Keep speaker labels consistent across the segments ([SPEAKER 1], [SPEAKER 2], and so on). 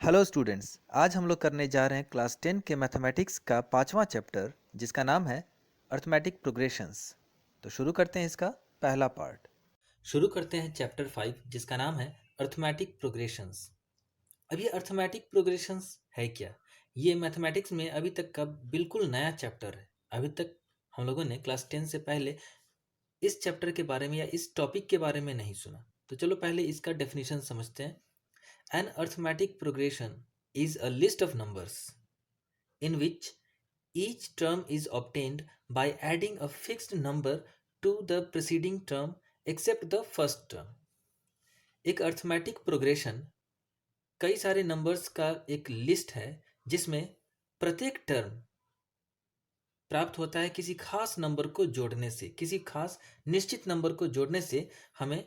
[SPEAKER 1] Hello students. आज हम लोग करने जा रहे हैं क्लास 10 के मैथमेटिक्स का पांचवा चैप्टर जिसका नाम है अर्थमेटिक प्रोग्रेशंस। तो शुरू करते हैं इसका पहला पार्ट।
[SPEAKER 2] शुरू करते हैं चैप्टर 5 जिसका नाम है अर्थमेटिक प्रोग्रेशंस। अब ये अर्थमेटिक प्रोग्रेशंस है क्या? ये मैथमेटिक्स में अभी तक का बिल्कुल नया चैप्टर है। अभी तक हम लोगों ने क्लास 10 से पहले इस चैप्टर के बारे में या इस टॉपिक के बारे में नहीं सुना। तो चलो पहले इसका डेफिनेशन समझते हैं। An arithmetic progression is a list of numbers in which each term is obtained by adding a fixed number to the preceding term except the first term। एक अर्थमेटिक प्रोग्रेशन कई सारे नंबर्स का एक list है जिसमें प्रत्येक term प्राप्त होता है किसी खास नंबर को जोड़ने से, किसी खास निश्चित नंबर को जोड़ने से हमें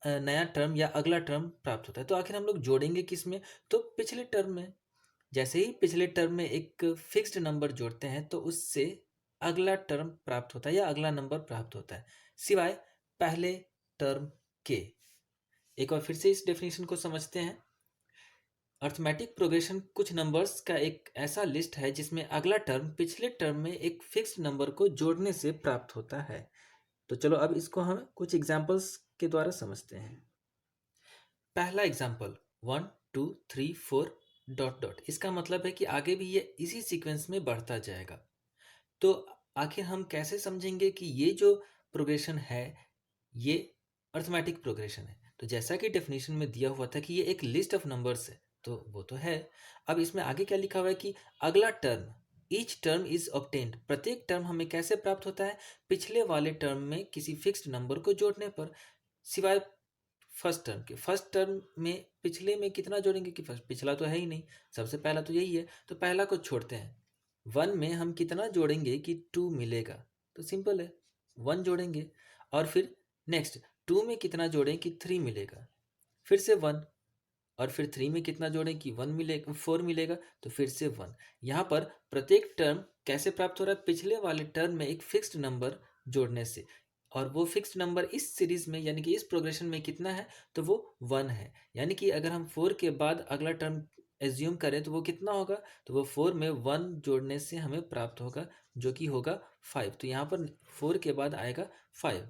[SPEAKER 2] नया टर्म या अगला टर्म प्राप्त होता है। तो आखिर हम लोग जोड़ेंगे किस में? तो पिछले टर्म में। जैसे ही पिछले टर्म में एक फिक्स्ड नंबर जोड़ते हैं तो उससे अगला टर्म प्राप्त होता है या अगला नंबर प्राप्त होता है, सिवाय पहले टर्म के। एक बार फिर से इस डेफिनेशन को समझते हैं। अर्थमेटिक प्रोग्रेशन कुछ नंबर्स का एक ऐसा लिस्ट है जिसमें अगला टर्म पिछले टर्म में एक फिक्स्ड नंबर को जोड़ने से प्राप्त होता है। तो चलो अब इसको हम कुछ एग्जांपल्स के द्वारा समझते हैं। पहला एग्जांपल 1 2 3 4 डॉट डॉट। इसका मतलब है कि आगे भी ये इसी सीक्वेंस में बढ़ता जाएगा। तो आखिर हम कैसे समझेंगे कि ये जो प्रोग्रेशन है ये अर्थमेटिक प्रोग्रेशन है? तो जैसा कि डेफिनेशन में दिया हुआ था कि ये एक लिस्ट ऑफ नंबर्स है, तो वो तो है। अब इसमें आगे क्या लिखा हुआ है कि अगला term, each term is obtained, प्रत्येक टर्म हमें कैसे प्राप्त होता है? पिछले वाले टर्म में किसी फिक्स्ड नंबर को जोड़ने पर, सिवाय फर्स्ट टर्म के। फर्स्ट टर्म में पिछले में कितना जोड़ेंगे कि फर्स्ट पिछला तो है ही नहीं, सबसे पहला तो यही है, तो पहला को छोड़ते हैं। 1 में हम कितना जोड़ेंगे कि 2 मिलेगा? तो सिंपल है, 1 जोड़ेंगे। और फिर नेक्स्ट 2 में कितना जोड़ें कि 3 मिलेगा? फिर से 1। और फिर 3 में कितना जोड़ें कि 1 मिलेगा, 4 मिलेगा, तो फिर से 1। यहाँ पर प्रत्येक टर्म कैसे प्राप्त हो रहा है? पिछले वाले टर्म में एक फिक्स्ड नंबर जोड़ने से। और वो फिक्स्ड नंबर इस सीरीज में यानी कि इस प्रोग्रेशन में कितना है? तो वो 1 है। यानी कि अगर हम 4 के बाद अगला टर्म एज्यूम करें तो वो कितना होगा? तो वो 4 में 1 जोड़ने से हमें प्राप्त होगा, जो कि होगा 5। तो यहाँ पर 4 के बाद आएगा 5।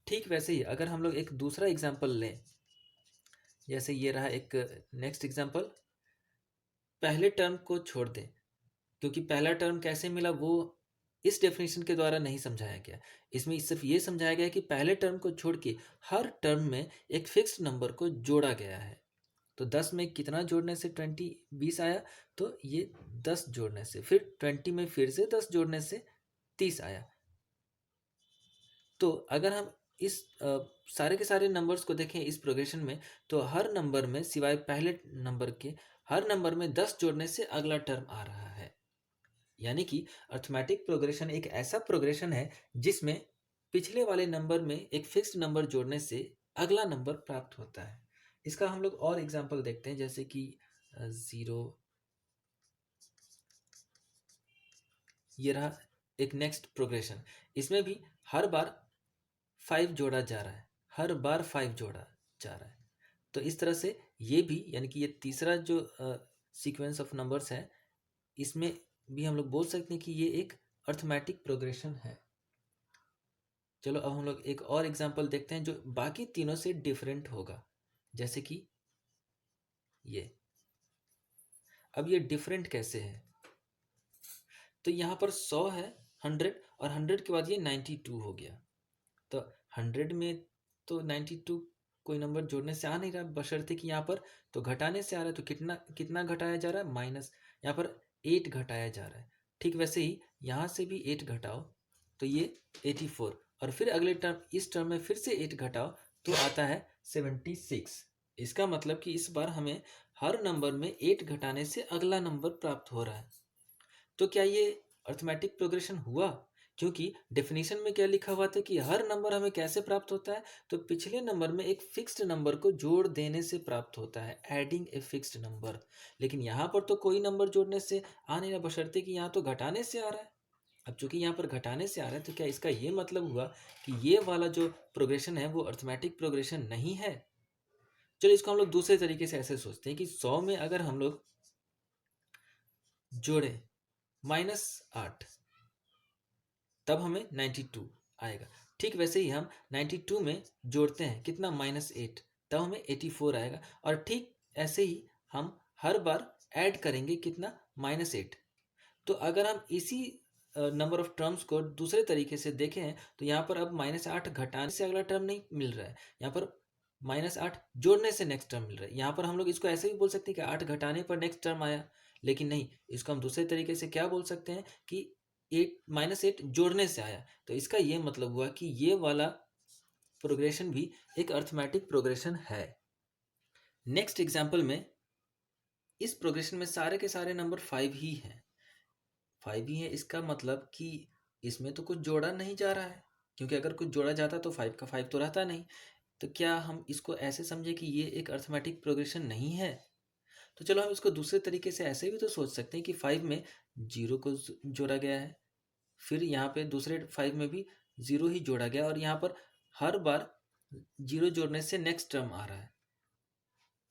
[SPEAKER 2] ठीक वैसे ही अगर हम लोग एक दूसरा एग्जाम्पल लें, जैसे ये रहा एक नेक्स्ट एग्जाम्पल। पहले टर्म को छोड़ दें, क्योंकि पहला टर्म कैसे मिला वो इस डेफिनेशन के द्वारा नहीं समझाया गया। इसमें सिर्फ ये समझाया गया कि पहले टर्म को छोड़ के हर टर्म में एक फिक्स्ड नंबर को जोड़ा गया है। तो 10 में कितना जोड़ने से 20 आया? तो ये 10 जोड़ने से, फिर 20 में फिर से 10 जोड़ने से 30 आया। तो अगर हम इस सारे के सारे नंबर्स को देखें इस प्रोग्रेशन में, तो हर नंबर में सिवाय पहले नंबर के, हर नंबर में 10 जोड़ने से अगला टर्म आ रहा है। यानी कि अर्थमेटिक प्रोग्रेशन एक ऐसा प्रोग्रेशन है जिसमें पिछले वाले नंबर में एक फिक्स्ड नंबर जोड़ने से अगला नंबर प्राप्त होता है। इसका हम लोग और एग्जांपल देखते हैं, जैसे कि 0। ये रहा एक नेक्स्ट प्रोग्रेशन। इसमें भी हर बार 5 जोड़ा जा रहा है, हर बार 5 जोड़ा जा रहा है। तो इस तरह से ये भी, यानी कि ये तीसरा जो सीक्वेंस ऑफ नंबर्स है, इसमें भी हम लोग बोल सकते हैं कि ये एक अर्थमेटिक प्रोग्रेशन है। चलो अब हम लोग एक और एग्जांपल देखते हैं जो बाकी तीनों से डिफरेंट होगा, जैसे कि ये। अब ये डिफरेंट कैसे है? तो यहाँ पर 100 है, 100, और 100 के बाद ये 92 हो गया। तो 100 में तो 92 कोई नंबर जोड़ने से आ नहीं रहा, बशर्ते कि यहाँ पर तो घटाने से आ रहा है। तो कितना कितना घटाया जा रहा है? माइनस। यहाँ पर 8 घटाया जा रहा है। ठीक वैसे ही यहाँ से भी 8 घटाओ तो ये 84, और फिर अगले टर्म, इस टर्म में फिर से 8 घटाओ तो आता है 76। इसका मतलब कि इस बार हमें हर नंबर में 8 घटाने से अगला नंबर प्राप्त हो रहा है। तो क्या ये अर्थमेटिक प्रोग्रेशन हुआ? क्योंकि डेफिनेशन में क्या लिखा हुआ था कि हर नंबर हमें कैसे प्राप्त होता है? तो पिछले नंबर में एक फिक्स्ड नंबर को जोड़ देने से प्राप्त होता है, एडिंग ए फिक्स्ड नंबर। लेकिन यहाँ पर तो कोई नंबर जोड़ने से आ नहीं रहा, बशर्ते कि यहाँ तो घटाने से आ रहा है। अब चूंकि यहाँ पर घटाने से आ रहा है, तो क्या इसका ये मतलब हुआ कि ये वाला जो प्रोग्रेशन है वो अर्थमेटिक प्रोग्रेशन नहीं है? चलो इसको हम लोग दूसरे तरीके से ऐसे सोचते हैं कि 100 में अगर हम लोग जोड़े -8 तब हमें 92 आएगा। ठीक वैसे ही हम 92 में जोड़ते हैं कितना -8 तब हमें 84 आएगा। और ठीक ऐसे ही हम हर बार ऐड करेंगे कितना -8। तो अगर हम इसी नंबर ऑफ टर्म्स को दूसरे तरीके से देखें तो यहाँ पर अब -8 घटाने से अगला टर्म नहीं मिल रहा है, यहाँ पर -8 जोड़ने से नेक्स्ट टर्म मिल रहा है। यहाँ पर हम लोग इसको ऐसे भी बोल सकते हैं कि 8 घटाने पर नेक्स्ट टर्म आया, लेकिन नहीं, इसको हम दूसरे तरीके से क्या बोल सकते हैं कि 8 जोड़ने से आया। तो इसका ये मतलब हुआ कि ये वाला प्रोग्रेशन भी एक अर्थमेटिक प्रोग्रेशन है। नेक्स्ट एग्जाम्पल में इस प्रोग्रेशन में सारे के सारे नंबर 5 ही हैं। 5 ही है, इसका मतलब कि इसमें तो कुछ जोड़ा नहीं जा रहा है, क्योंकि अगर कुछ जोड़ा जाता तो 5 का 5 तो रहता नहीं। तो क्या हम इसको ऐसे समझे कि ये एक अर्थमेटिक प्रोग्रेशन नहीं है? तो चलो हम इसको दूसरे तरीके से ऐसे भी तो सोच सकते हैं कि 5 में 0 को जोड़ा गया है, फिर यहाँ पे दूसरे 5 में भी 0 ही जोड़ा गया, और यहाँ पर हर बार 0 जोड़ने से नेक्स्ट टर्म आ रहा है।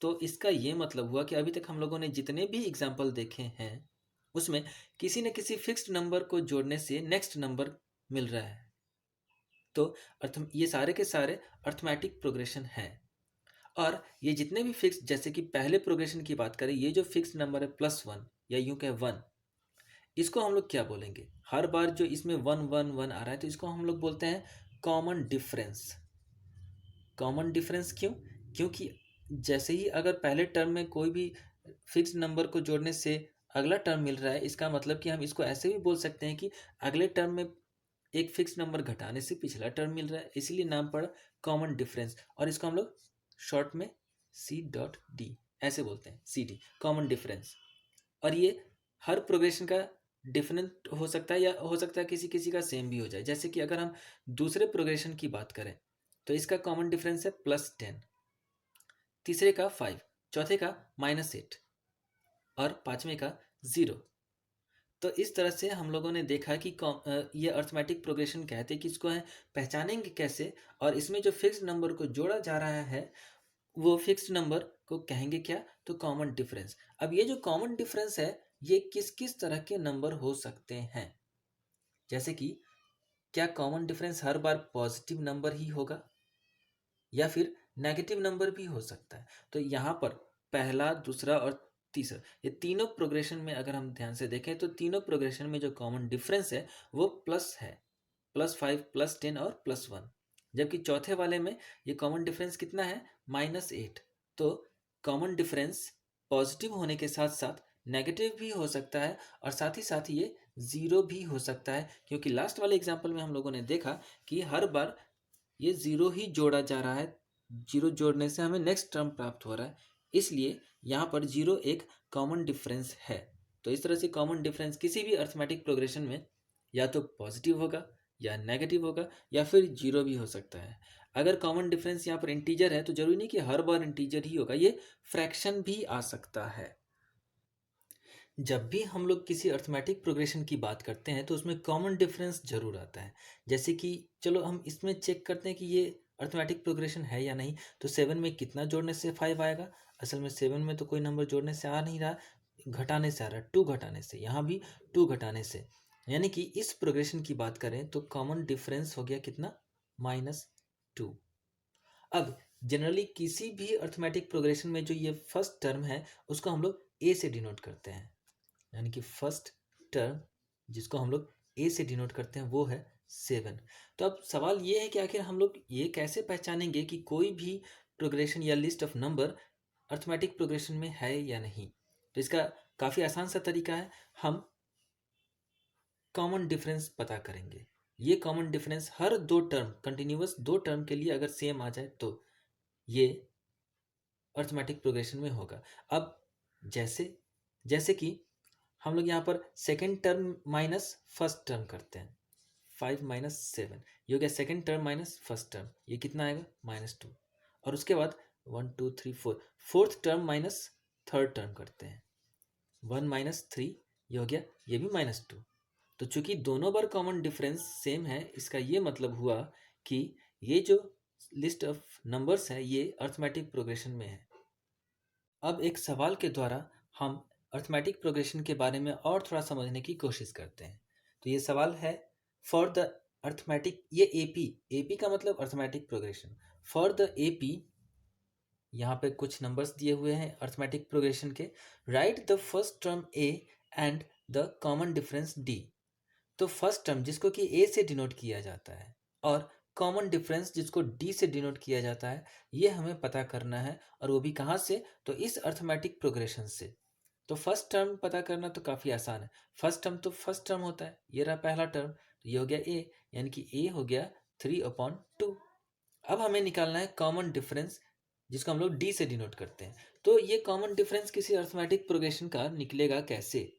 [SPEAKER 2] तो इसका ये मतलब हुआ कि अभी तक हम लोगों ने जितने भी एग्जाम्पल देखे हैं उसमें किसी न किसी फिक्स्ड नंबर को जोड़ने से नेक्स्ट नंबर मिल रहा है। तो ये सारे के सारे अर्थमेटिक प्रोग्रेशन हैं। और ये जितने भी फिक्स, जैसे कि पहले प्रोग्रेशन की बात करें, ये जो फिक्स नंबर है +1 या यूं कहें 1, इसको हम लोग क्या बोलेंगे? हर बार जो इसमें 1 1 1 आ रहा है तो इसको हम लोग बोलते हैं कॉमन डिफरेंस। कॉमन डिफरेंस क्यों? क्योंकि जैसे ही अगर पहले टर्म में कोई भी फिक्स नंबर को जोड़ने से अगला टर्म मिल रहा है, इसका मतलब कि हम इसको ऐसे भी बोल सकते हैं कि अगले टर्म में एक फिक्स नंबर घटाने से पिछला टर्म मिल रहा है, इसीलिए नाम पड़ा कॉमन डिफरेंस। और इसको हम लोग शॉर्ट में C.D ऐसे बोलते हैं, CD कॉमन डिफरेंस। और ये हर प्रोग्रेशन का डिफरेंट हो सकता है, या हो सकता है किसी किसी का सेम भी हो जाए। जैसे कि अगर हम दूसरे प्रोग्रेशन की बात करें तो इसका कॉमन डिफरेंस है +10, तीसरे का 5, चौथे का -8 और पांचवें का 0। तो इस तरह से हम लोगों ने देखा कि ये अर्थमेटिक प्रोग्रेशन कहते हैं कि इसको है पहचानेंगे कैसे, और इसमें जो फिक्स्ड नंबर को जोड़ा जा रहा है वो फिक्स्ड नंबर को कहेंगे क्या? तो कॉमन डिफरेंस। अब ये जो कॉमन डिफरेंस है ये किस किस तरह के नंबर हो सकते हैं? जैसे कि क्या कॉमन डिफरेंस हर बार पॉजिटिव नंबर ही होगा या फिर नेगेटिव नंबर भी हो सकता है? तो यहाँ पर पहला, दूसरा और तीसरा, ये तीनों प्रोग्रेशन में अगर हम ध्यान से देखें तो तीनों प्रोग्रेशन में जो कॉमन डिफरेंस है वो प्लस है, +5 +10 और +1। जबकि चौथे वाले में ये कॉमन डिफरेंस कितना है? -8। तो कॉमन डिफरेंस पॉजिटिव होने के साथ साथ नेगेटिव भी हो सकता है, और साथ ही ये 0 भी हो सकता है, क्योंकि लास्ट वाले एग्जाम्पल में हम लोगों ने देखा कि हर बार ये 0 ही जोड़ा जा रहा है, 0 जोड़ने से हमें नेक्स्ट टर्म प्राप्त हो रहा है, इसलिए यहाँ पर 0 एक कॉमन डिफरेंस है। तो इस तरह से कॉमन डिफरेंस किसी भी अर्थमेटिक प्रोग्रेशन में या तो पॉजिटिव होगा या नेगेटिव होगा या फिर 0 भी हो सकता है। अगर कॉमन डिफरेंस यहाँ पर इंटीजर है तो जरूरी नहीं कि हर बार इंटीजर ही होगा, ये फ्रैक्शन भी आ सकता है। जब भी हम लोग किसी अर्थमेटिक प्रोग्रेशन की बात करते हैं तो उसमें कॉमन डिफरेंस जरूर आता है। जैसे कि चलो हम इसमें चेक करते हैं कि ये अर्थमेटिक प्रोग्रेशन है या नहीं। तो 7 में कितना जोड़ने से 5 आएगा? असल में 7 में तो कोई नंबर जोड़ने से आ नहीं रहा, घटाने से आ रहा है, 2 घटाने से, यहाँ भी 2 घटाने से। यानी कि इस प्रोग्रेशन की बात करें तो कॉमन डिफरेंस हो गया कितना? -2। अब जनरली किसी भी अर्थमेटिक प्रोग्रेशन में जो ये फर्स्ट टर्म है उसको हम लोग ए से डिनोट करते हैं, यानी कि फर्स्ट टर्म जिसको हम लोग ए से डिनोट करते हैं वो है 7। तो अब सवाल ये है कि आखिर हम लोग ये कैसे पहचानेंगे कि कोई भी प्रोग्रेशन या list of number arithmetic progression में है या नहीं? तो इसका काफ़ी आसान सा तरीका है, हम कॉमन डिफरेंस पता करेंगे। ये कॉमन डिफरेंस हर 2 टर्म, कंटिन्यूअस 2 टर्म के लिए अगर सेम आ जाए तो ये अर्थमेटिक प्रोग्रेशन में होगा। अब जैसे जैसे कि हम लोग यहाँ पर second term minus first term करते हैं, 5 - 7, ये हो गया second term minus first term, ये कितना आएगा? -2। और उसके बाद 1 2 3 4, fourth term minus third term करते हैं, 1 - 3, ये हो गया, ये भी -2। तो चूंकि दोनों बार कॉमन डिफरेंस सेम है, इसका ये मतलब हुआ कि ये जो लिस्ट ऑफ नंबर्स है ये अर्थमेटिक प्रोग्रेशन में है। अब एक सवाल के द्वारा हम अर्थमेटिक प्रोग्रेशन के बारे में और थोड़ा समझने की कोशिश करते हैं। तो ये सवाल है, फॉर द अर्थमेटिक, ये एपी, एपी का मतलब arithmetic progression, for the AP, यहाँ पे कुछ नंबर्स दिए हुए हैं अर्थमेटिक प्रोग्रेशन के। Right the first term A and the common difference D. तो फर्स्ट टर्म जिसको कि ए से डिनोट किया जाता है और कॉमन डिफरेंस जिसको डी से डिनोट किया जाता है, ये हमें पता करना है। और वो भी कहाँ से? तो इस अर्थमेटिक प्रोग्रेशन से। तो फर्स्ट टर्म पता करना तो काफ़ी आसान है। फर्स्ट टर्म तो फर्स्ट टर्म होता है, ये रहा पहला टर्म, तो ये हो गया ए, यानी कि ए हो गया 3/2। अब हमें निकालना है कॉमन डिफरेंस, जिसको हम लोग डी से डिनोट करते हैं। तो ये कॉमन डिफरेंस किसी अर्थमेटिक प्रोग्रेशन का निकलेगा कैसे?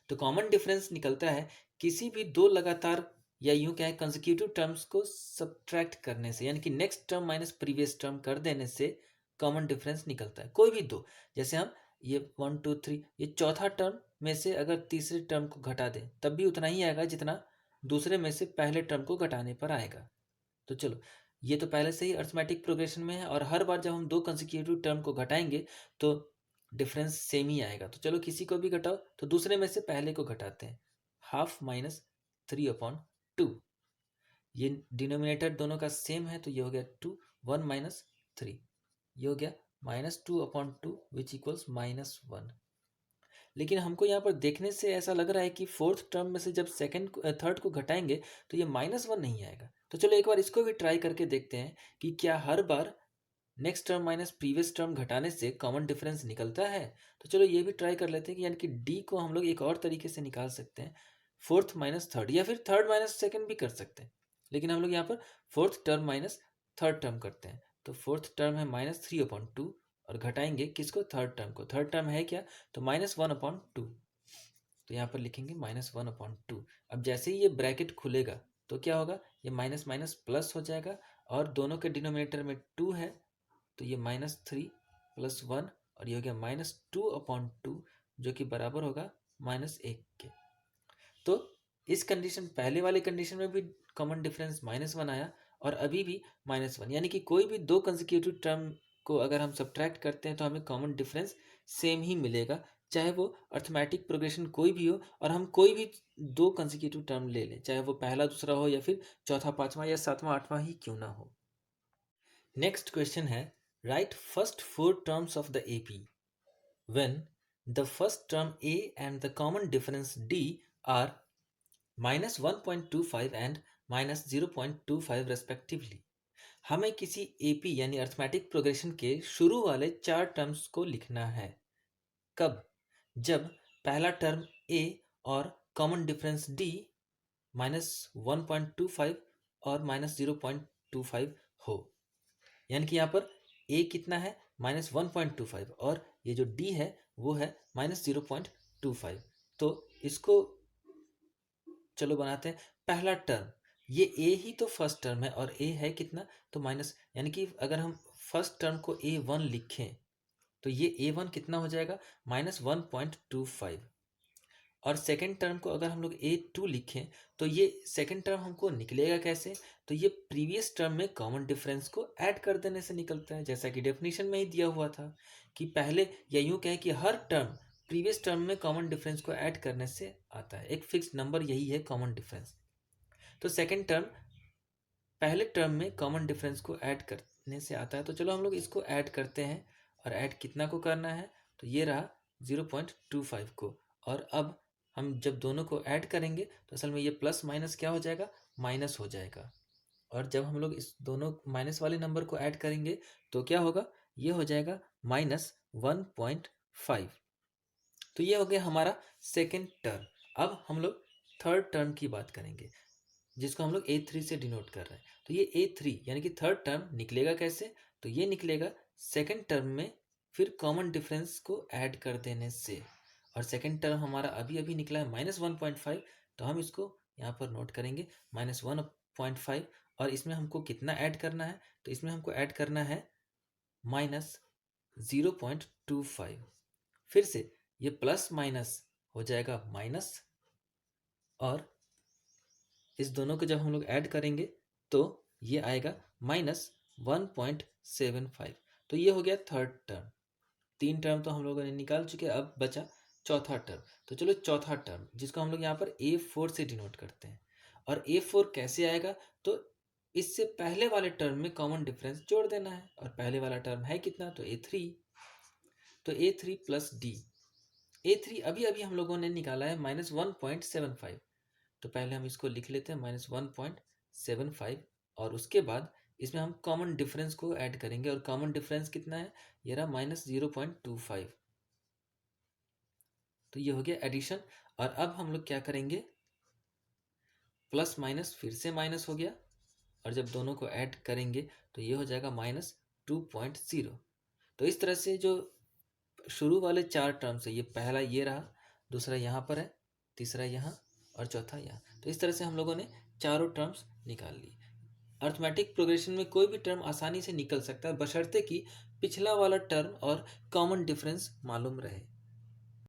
[SPEAKER 2] तो कॉमन डिफरेंस निकलता है किसी भी दो लगातार या यूं कहें कंसेक्यूटिव टर्म्स को सब्ट्रैक्ट करने से, यानी कि next term minus previous term कर देने से कॉमन डिफरेंस निकलता है। कोई भी दो, जैसे हम ये 1 2 3, ये चौथा टर्म में से अगर तीसरे टर्म को घटा दें तब भी उतना ही आएगा जितना दूसरे में से पहले टर्म को घटाने पर आएगा। तो चलो, ये तो पहले से ही अर्थमेटिक प्रोग्रेशन में है, और हर बार जब हम दो कंसेक्यूटिव टर्म को घटाएंगे तो डिफरेंस सेम ही आएगा। तो चलो, किसी को भी घटाओ तो दूसरे में से पहले को घटाते हैं। 1/2 माइनस 3/2, ये डिनोमिनेटर दोनों का सेम है, तो ये हो गया 2, 1 माइनस 3, ये हो गया -2/2 विच इक्वल्स -1। लेकिन हमको यहाँ पर देखने से ऐसा लग रहा है कि फोर्थ टर्म में से जब सेकंड थर्ड को घटाएंगे तो ये -1 नहीं आएगा। तो चलो एक बार इसको भी ट्राई करके देखते हैं कि क्या हर बार next term minus previous term घटाने से कॉमन डिफरेंस निकलता है। तो चलो ये भी ट्राई कर लेते हैं कि यानी कि डी को हम लोग एक और तरीके से निकाल सकते हैं, फोर्थ माइनस थर्ड, या फिर थर्ड माइनस सेकंड भी कर सकते हैं। लेकिन हम लोग यहाँ पर fourth term minus third term करते हैं। तो फोर्थ टर्म है -3/2, और घटाएंगे किसको? थर्ड टर्म को। थर्ड टर्म है क्या? तो -1/2। तो यहाँ पर लिखेंगे -1/2। अब जैसे ही ये ब्रैकेट खुलेगा तो क्या होगा? ये माइनस माइनस प्लस हो जाएगा, और दोनों के डिनोमिनेटर में 2 है, तो ये -3 + 1, और ये हो गया -2/2, जो कि बराबर होगा -1 के। तो इस कंडीशन, पहले वाले कंडीशन में भी कॉमन डिफरेंस -1 आया, और अभी भी -1, यानी कि कोई भी दो कंसेक्यूटिव टर्म को अगर हम सब्ट्रैक्ट करते हैं तो हमें कॉमन डिफरेंस सेम ही मिलेगा, चाहे वो अर्थमेटिक प्रोग्रेशन कोई भी हो, और हम कोई भी दो कंसेक्यूटिव टर्म ले लें, चाहे वो पहला दूसरा हो या फिर चौथा पांचवा या सातवां आठवां ही क्यों ना हो। नेक्स्ट क्वेश्चन है, right first 4 terms of the AP when the first term a and the common difference d are -1.25 and -0.25 respectively। हमें किसी एपी यानी अर्थमेटिक प्रोग्रेशन के शुरू वाले 4 टर्म्स को लिखना है। कब? जब पहला टर्म a और कॉमन डिफरेंस d -1.25 और -0.25 हो। यानी कि यहाँ पर a कितना है? -1.25, और ये जो d है वो है -0.25। तो इसको चलो बनाते हैं। पहला टर्म, ये a ही तो फर्स्ट टर्म है, और a है कितना? तो माइनस, यानी कि अगर हम फर्स्ट टर्म को a1 लिखें तो ये a1 कितना हो जाएगा? -1.25। और सेकेंड टर्म को अगर हम लोग a2 लिखें तो ये सेकेंड टर्म हमको निकलेगा कैसे? तो ये प्रीवियस टर्म में कॉमन डिफरेंस को ऐड कर देने से निकलता है, जैसा कि डेफिनेशन में ही दिया हुआ था कि पहले, या यूं कहें कि हर टर्म प्रीवियस टर्म में कॉमन डिफरेंस को ऐड करने से आता है। एक फिक्स नंबर, यही है कॉमन डिफरेंस। तो सेकेंड टर्म पहले टर्म में कॉमन डिफरेंस को ऐड करने से आता है। तो चलो हम लोग इसको ऐड करते हैं, और ऐड कितना को करना है? तो ये रहा 0.25 को। और अब हम जब दोनों को ऐड करेंगे तो असल में ये प्लस माइनस क्या हो जाएगा? माइनस हो जाएगा। और जब हम लोग इस दोनों माइनस वाले नंबर को ऐड करेंगे तो क्या होगा? ये हो जाएगा -1.5। तो ये हो गया हमारा सेकेंड टर्म। अब हम लोग थर्ड टर्म की बात करेंगे, जिसको हम लोग A3 से डिनोट कर रहे हैं। तो ये A3 यानी कि थर्ड टर्म निकलेगा कैसे? तो ये निकलेगा सेकेंड टर्म में फिर कॉमन डिफरेंस को ऐड कर देने से। और सेकेंड टर्म हमारा अभी अभी निकला है -1.5, तो हम इसको यहाँ पर नोट करेंगे -1.5। और इसमें हमको कितना ऐड करना है? तो इसमें हमको ऐड करना है -0.25। फिर से ये प्लस माइनस हो जाएगा माइनस, और इस दोनों को जब हम लोग ऐड करेंगे तो ये आएगा -1.75। तो ये हो गया थर्ड टर्म। 3 टर्म तो हम लोगों ने निकाल चुके हैं, अब बचा चौथा टर्म। तो चलो चौथा टर्म जिसको हम लोग यहाँ पर A4 से डिनोट करते हैं। और A4 कैसे आएगा, तो इससे पहले वाले टर्म में कॉमन डिफरेंस जोड़ देना है, और पहले वाला टर्म है कितना, तो A3। तो A3 प्लस डी। A3 अभी अभी हम लोगों ने निकाला है -1.75। तो पहले हम इसको लिख लेते हैं -1.75, और उसके बाद इसमें हम कॉमन डिफरेंस को ऐड करेंगे, और कॉमन डिफरेंस कितना है, ये रहा -0.25। तो ये हो गया एडिशन। और अब हम लोग क्या करेंगे, प्लस माइनस फिर से माइनस हो गया, और जब दोनों को ऐड करेंगे तो ये हो जाएगा -2.0। तो इस तरह से जो शुरू वाले 4 टर्म्स है, ये पहला ये रहा, दूसरा यहाँ पर है, तीसरा यहाँ, और चौथा यहाँ। तो इस तरह से हम लोगों ने चारों टर्म्स निकाल ली। अर्थमेटिक प्रोग्रेशन में कोई भी टर्म आसानी से निकल सकता है, बशर्ते कि पिछला वाला टर्म और कॉमन डिफरेंस मालूम रहे।